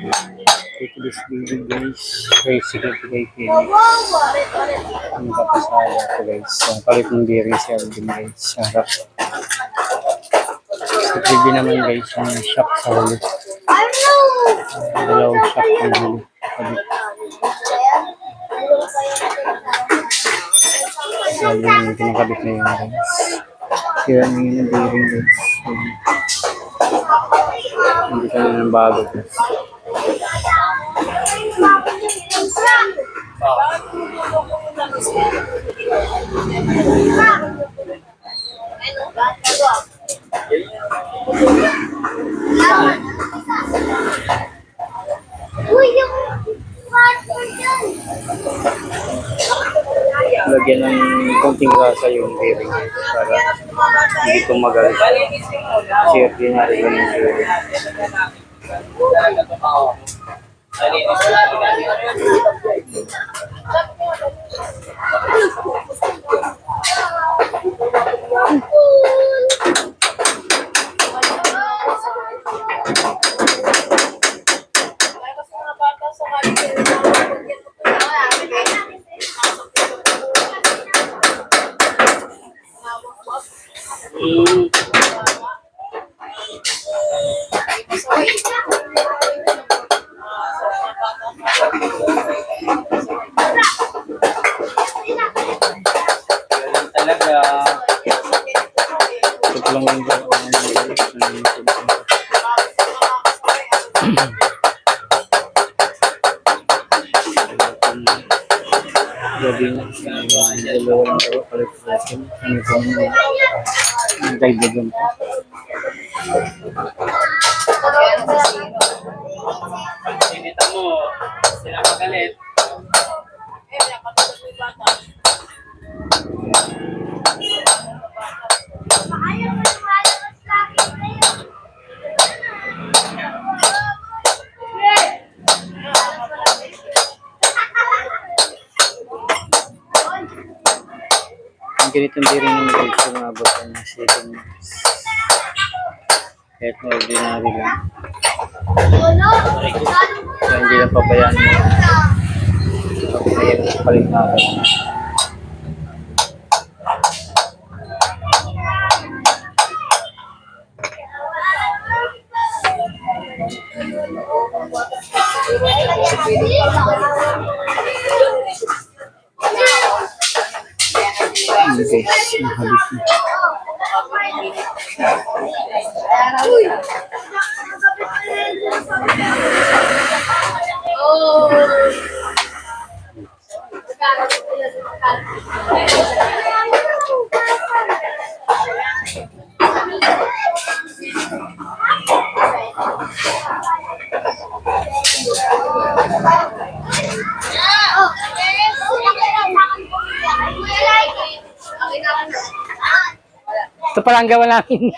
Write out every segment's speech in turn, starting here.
Ito this video guys. Tricycle to kay Kenny. Ang kapasala ko guys. Ang palit ng bearing si Alvin guys. Sa harap. Ito naman guys yung shock sa huli. Dalawang shock ang huli. Sabi yung kinakabit na yun guys. Kaya nyo yung bearing guys. Hindi ka na ng bago guys. Lagyan ng konting grasa yung bearing para hindi tumagal. Kasi ordinary lang yung bearing. Talaga. Ito lang yung gabi na dalawang palit natin ano kung dagdagan pa. Sinita mo sila magalit. Ang ganitong bearing ng guys umabot ng 7 months. Kahit ordinary lang. So hindi na pabayaan mo. Kaya palit na ako. Okay, habis na. Ito pala ang gawa namin.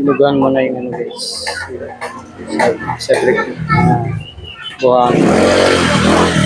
Lugan mo na yung ano guys. Sa brick. Buhangin.